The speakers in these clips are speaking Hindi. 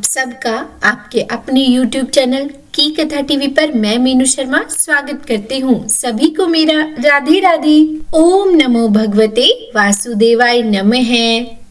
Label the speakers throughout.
Speaker 1: आप सबका आपके अपने YouTube चैनल की कथा टीवी पर मैं मीनू शर्मा स्वागत करती हूँ। सभी को मेरा राधे राधे। ओम नमो भगवते वासुदेवाय नमः।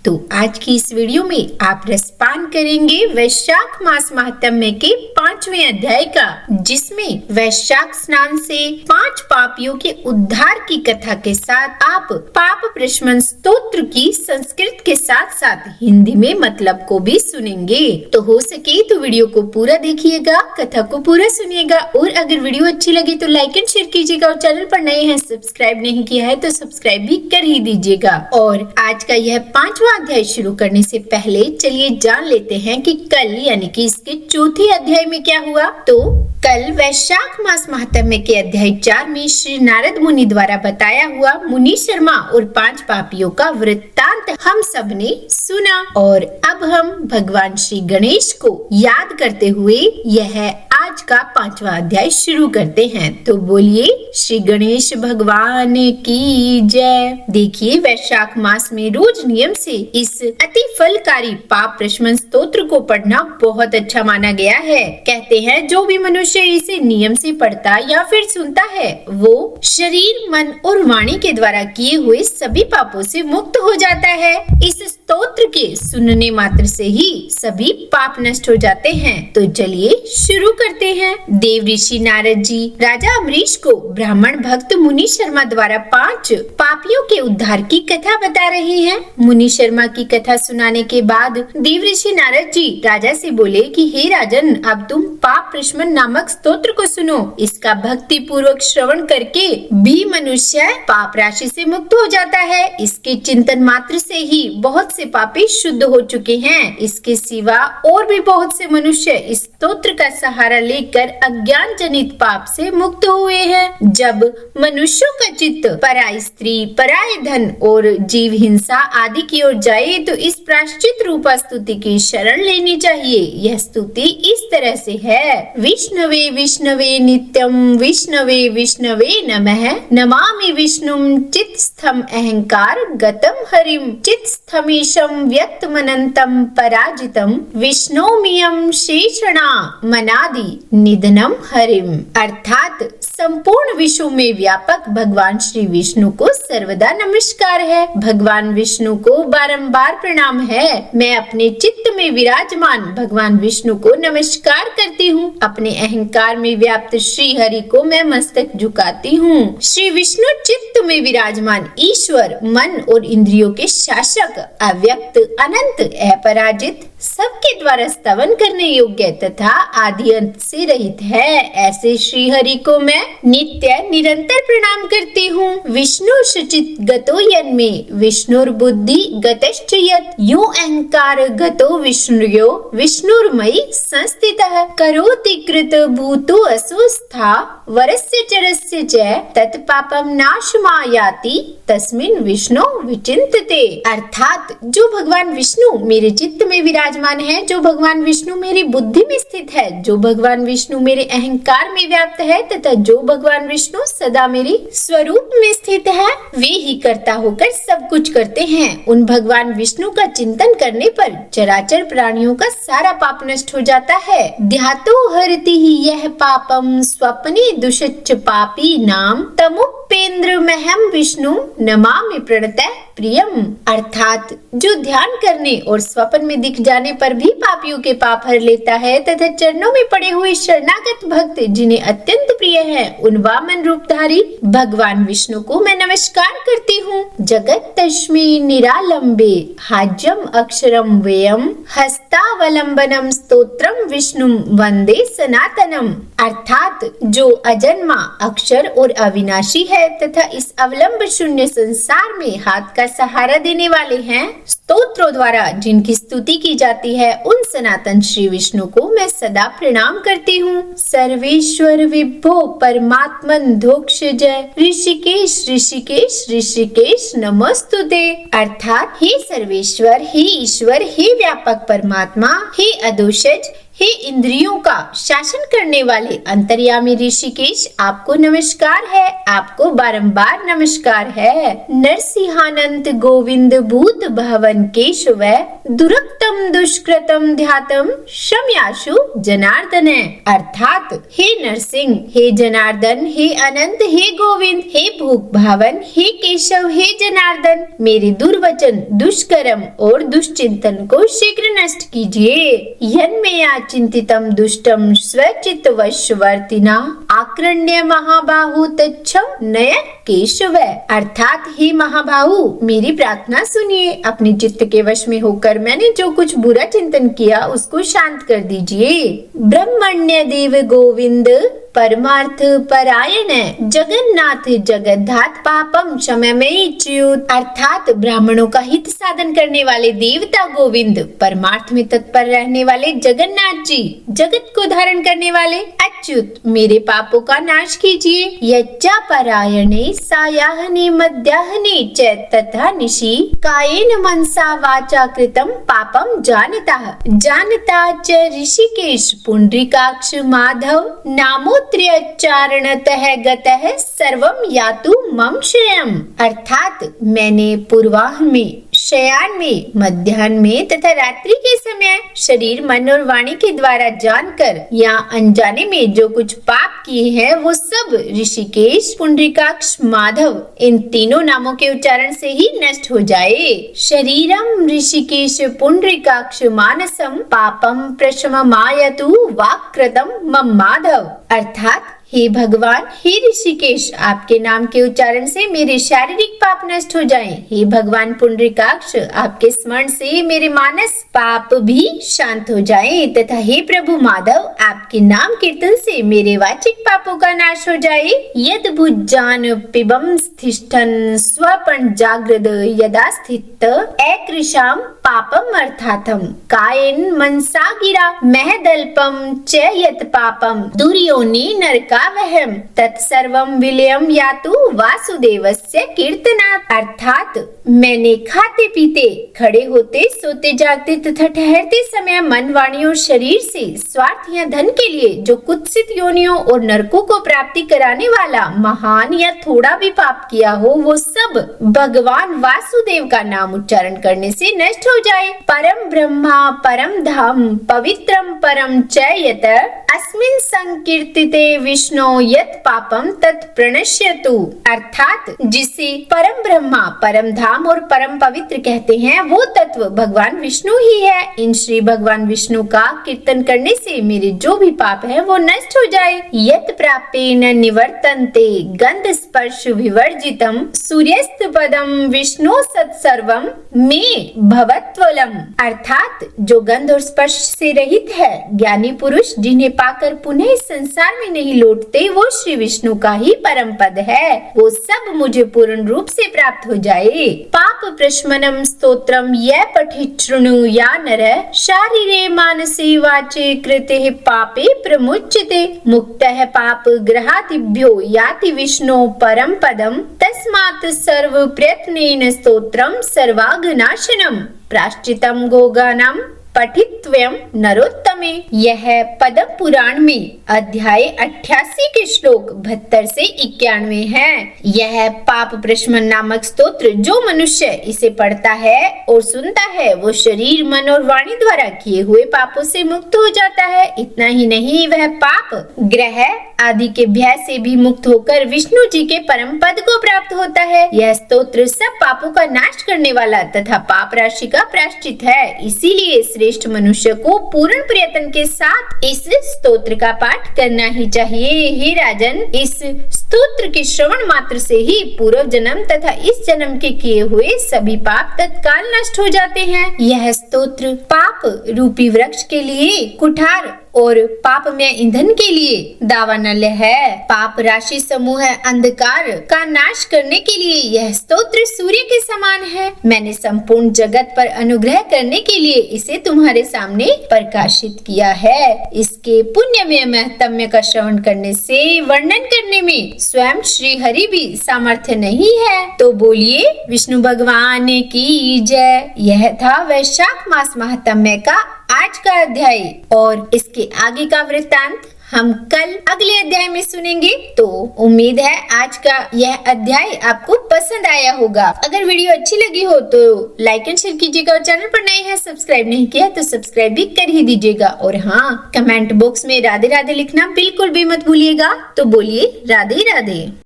Speaker 1: तो आज की इस वीडियो में आप रसपान करेंगे वैशाख मास महात्म्य के 5वें अध्याय का, जिसमें वैशाख स्नान से 5 पापियों के उद्धार की कथा के साथ आप पाप प्रशमन स्तोत्र की संस्कृत के साथ साथ हिंदी में मतलब को भी सुनेंगे। तो हो सके तो वीडियो को पूरा देखिएगा, कथा को पूरा सुनिएगा और अगर वीडियो अच्छी लगी तो लाइक एंड शेयर कीजिएगा और चैनल पर नए हैं सब्सक्राइब नहीं किया है तो सब्सक्राइब भी कर ही दीजिएगा। और आज का यह 5वां अध्याय शुरू करने से पहले चलिए जान लेते हैं कि कल यानी कि इसके चौथे अध्याय में क्या हुआ। तो कल वैशाख मास महात्म्य के अध्याय 4 में श्री नारद मुनि द्वारा बताया हुआ मुनि शर्मा और 5 पापियों का वृत्तांत हम सब ने सुना और अब हम भगवान श्री गणेश को याद करते हुए यह आज का 5वां अध्याय शुरू करते हैं। तो बोलिए श्री गणेश भगवान की जय। देखिए वैशाख मास में रोज नियम से इस अति फलकारी पाप प्रशमन स्तोत्र को पढ़ना बहुत अच्छा माना गया है। कहते हैं जो भी मनुष्य इसे नियम से पढ़ता या फिर सुनता है वो शरीर, मन और वाणी के द्वारा किए हुए सभी पापों से मुक्त हो जाता है। इस स्तोत्र के सुनने मात्र से ही सभी पाप नष्ट हो जाते हैं। तो चलिए शुरू करते हैं। देव ऋषि नारद जी राजा अम्बरीश को ब्राह्मण भक्त मुनि शर्मा द्वारा 5 पापियों के उद्धार की कथा बता रहे हैं। मुनि शर्मा की कथा सुनाने के बाद देव ऋषि नारद जी राजा से बोले कि हे राजन, अब तुम पाप प्रशमन नामक स्तोत्र को सुनो। इसका भक्ति पूर्वक श्रवण करके भी मनुष्य पाप राशि से मुक्त हो जाता है। इसके चिंतन मात्र से ही बहुत से पापी शुद्ध हो चुके हैं। इसके सिवा और भी बहुत से मनुष्य इस स्तोत्र का सहारा लेकर अज्ञान जनित पाप से मुक्त हुए हैं। जब मनुष्यों का चित्त पराई स्त्री, पराये धन और जीव हिंसा आदि की ओर जाए तो इस प्रायश्चित रूपा स्तुति की शरण लेनी चाहिए। यह स्तुति इस तरह से है। विष्णवे विष्णवे नित्यम विष्णवे विष्णवे नमः नमामि विष्णुम चित्स्थम अहंकार गतम हरिम चित्स्थमीशम व्यक्तमनंतम पराजितम विष्णोमियम शेषणा मनादि निधनम हरिम। अर्थात संपूर्ण विश्व में व्यापक भगवान श्री विष्णु को सर्वदा नमस्कार है। भगवान विष्णु को बारंबार प्रणाम है। मैं अपने चित्त में विराजमान भगवान विष्णु को नमस्कार करती हूँ। अपने अहंकार में व्याप्त श्री हरि को मैं मस्तक झुकाती हूँ। श्री विष्णु चित्त में विराजमान ईश्वर, मन और इंद्रियों के शासक, अव्यक्त, अनंत, अपराजित, सबके द्वारा स्तवन करने योग्य तथा आदि अंत से रहित है। ऐसे श्री हरि को मैं नित्य निरंतर प्रणाम करती हूँ। विष्णु शुचित गतो यन्मे विष्णुर बुद्धि गतश्च यत् यो अहंकार गतो विष्णुयो विष्णुर्मयि संस्थितः करोति कृत भूतो असुस्था वरस्य चरस्य च तत् पापम नाशमायाति तस्मिन् विष्णु विचिंतते। अर्थात जो भगवान विष्णु मेरे चित्त में विराजमान है, जो भगवान विष्णु मेरी बुद्धि में स्थित है, जो भगवान विष्णु मेरे अहंकार में व्याप्त है तथा जो भगवान विष्णु सदा मेरी स्वरूप में स्थित है, वे ही कर्ता होकर सब कुछ करते हैं। उन भगवान विष्णु का चिंतन करने पर चराचर प्राणियों का सारा पाप नष्ट हो जाता है। ध्यातो हरति ही यह पापम स्वप्ने दुष्च पापी नाम तमुपेन्द्र महम विष्णु नमामि प्रणतः प्रियम। अर्थात जो ध्यान करने और स्वप्न में दिख जाने पर भी पापियों के पाप हर लेता है तथा चरणों में पड़े हुए शरणागत भक्त जिन्हें अत्यंत प्रिय है, उन वामन रूपधारी भगवान विष्णु को मैं नमस्कार करती हूँ। जगत तस्मै निरालंबे हाज्यम अक्षरम वेयम हस्तावलंबनम स्तोत्रम विष्णुम वंदे सनातनम। अर्थात जो अजन्मा, अक्षर और अविनाशी है तथा इस अवलंब शून्य संसार में हाथ का सहारा देने वाले हैं, स्तोत्रों द्वारा जिनकी स्तुति की जाती है, उन सनातन श्री विष्णु को मैं सदा प्रणाम करती हूँ। सर्वेश्वर विभो परमात्मन धोक्ष जय ऋषिकेश ऋषिकेश ऋषिकेश नमस्तुते। अर्थात हे सर्वेश्वर, हे ईश्वर, हे व्यापक परमात्मा, हे अदोषज, हे इंद्रियों का शासन करने वाले अंतर्यामी ऋषिकेश, आपको नमस्कार है, आपको बारंबार नमस्कार है। नरसिंहानंत गोविंद भूत भवन केशव, दुरक्तम दुष्कृतम ध्यातम क्षम्याशु जनार्दन। अर्थात हे नरसिंह, हे जनार्दन, हे अनंत, हे गोविंद, हे भूत भावन, हे केशव, हे जनार्दन, मेरे दुर्वचन, दुष्कर्म और दुष्चिंतन को शीघ्र नष्ट कीजिए। यन्मया चिंतितम दुष्टम स्वचित वशवर्तिना आक्रण्य महाबाहु तच्छम नय केशव। अर्थात हे महाबाहु, मेरी प्रार्थना सुनिए, अपने चित्त के वश में होकर मैंने जो कुछ बुरा चिंतन किया उसको शांत कर दीजिए। ब्रह्मण्य देव गोविंद परमार्थ परायण जगन्नाथ जगद्धात पापम क्षममयि च्युत। अर्थात ब्राह्मणों का हित साधन करने वाले देवता गोविंद, परमार्थ में तत्पर रहने वाले जगन्नाथ जी, जगत को धारण करने वाले अच्युत, मेरे पापों का नाश कीजिए। यच्चा परायणे सायाहने मध्याहने च तथा निशि कायेन मनसा वाचा कृतम पापम जानता च ऋषिकेश पुंडरीकाक्ष माधव नामोत्र्योच्चारणतः गतः सर्वं यातु मम श्रेयम्। अर्थात मैंने पूर्वाह्न में, शयान में, मध्याह्न में तथा रात्रि के समय शरीर, मन और वाणी के द्वारा जानकर या अनजाने में जो कुछ पाप किए हैं वो सब ऋषिकेश, पुंडरीकाक्ष, माधव, इन तीनों नामों के उच्चारण से ही नष्ट हो जाए। शरीरम ऋषिकेश पुंडरीकाक्ष मानसम पापम प्रशममायतु वाक्कृतम मम माधव। अर्थात हे भगवान, हे ऋषिकेश, आपके नाम के उच्चारण से मेरे शारीरिक पाप नष्ट हो जाएं। हे भगवान पुंडरीकाक्ष, आपके स्मरण से मेरे मानस पाप भी शांत हो जाएं तथा हे प्रभु माधव, आपके नाम कीर्तन से मेरे वाचिक पापों का नाश हो जाए। यद भुजान पिबम स्थिष्ठन स्वपन जागृद यदा स्थित एकृशाम पापम अर्थातम कायेन मनसा गिरा महदल्पम च यत पापम दुर्योनि नरका वहम तत्सर्वम विलयम यातु वासुदेवस्य कीर्तनात्। अर्थात मैंने खाते पीते, खड़े होते, सोते जागते तथा ठहरते समय मन, वाणी और शरीर से स्वार्थ या धन के लिए जो कुत्सित योनियों और नरकों को प्राप्ति कराने वाला महान या थोड़ा भी पाप किया हो वो सब भगवान वासुदेव का नाम उच्चारण करने से नष्ट हो जाए। परम ब्रह्मा परम धाम पवित्रम परम च यत अस्मिन् संकीर्तिते विष्णु यत पापम तत् प्रणश्यतु। अर्थात जिसे परम ब्रह्मा, परम धाम और परम पवित्र कहते हैं वो तत्व भगवान विष्णु ही है। इन श्री भगवान विष्णु का कीर्तन करने से मेरे जो भी पाप है वो नष्ट हो जाए। यत प्रापेन निवर्तन्ते गंध स्पर्श विवर्जितम सूर्यस्त पदम विष्णु सत्सर्वम में भवत्वलम। अर्थात जो गंध और स्पर्श से रहित है, ज्ञानी पुरुष जिन्हें पाकर पुनः इस संसार में नहीं लौटते, वो श्री विष्णु का ही परम पद है। वो सब मुझे पूर्ण रूप से प्राप्त हो जाए। पाप प्रशमनम स्तोत्रम यह पठित शृणु या नर शारीरे मानसे वाचे कृते पापे प्रमुच्यते मुक्तः पाप ग्रहादिभ्यो याति विष्णु परम पदम तस्मात् सर्व प्रयत्नेन स्तोत्रम सर्वाघनाशनम प्राश्चितम गोगानाम पठित्व्यम नरोत्तमे। यह पद्म पुराण में अध्याय 88 के श्लोक 72 से 91 है। यह पाप प्रशमन नामक स्तोत्र जो मनुष्य इसे पढ़ता है और सुनता है वो शरीर, मन और वाणी द्वारा किए हुए पापों से मुक्त हो जाता है। इतना ही नहीं, वह पाप ग्रह आदि के भय से भी मुक्त होकर विष्णु जी के परम पद को प्राप्त होता है। यह स्तोत्र सब पापों का नाश करने वाला तथा पाप राशि का प्रायश्चित है। इसीलिए श्रेष्ठ मनुष्य को पूर्ण प्रयत्न के साथ इस स्तोत्र का पाठ करना ही चाहिए। हे राजन, इस स्तोत्र के श्रवण मात्र से ही पूर्व जन्म तथा इस जन्म के किए हुए सभी पाप तत्काल नष्ट हो जाते हैं। यह स्तोत्र पाप रूपी वृक्ष के लिए कुठार और पाप में ईंधन के लिए दावानल है। पाप राशि समूह अंधकार का नाश करने के लिए यह स्तोत्र सूर्य के समान है। मैंने संपूर्ण जगत पर अनुग्रह करने के लिए इसे तुम्हारे सामने प्रकाशित किया है। इसके पुण्यमय महत्म्य का श्रवण करने से वर्णन करने में स्वयं श्री हरि भी सामर्थ्य नहीं है। तो बोलिए विष्णु भगवान की जय। यह था वैशाख मास महात्म्य का आज का अध्याय और इसके आगे का वृत्तांत हम कल अगले अध्याय में सुनेंगे। तो उम्मीद है आज का यह अध्याय आपको पसंद आया होगा। अगर वीडियो अच्छी लगी हो तो लाइक एंड शेयर कीजिएगा और चैनल पर नए हैं सब्सक्राइब नहीं किया तो सब्सक्राइब भी कर ही दीजिएगा। और हाँ, कमेंट बॉक्स में राधे राधे लिखना बिल्कुल भी मत भूलिएगा। तो बोलिए राधे राधे।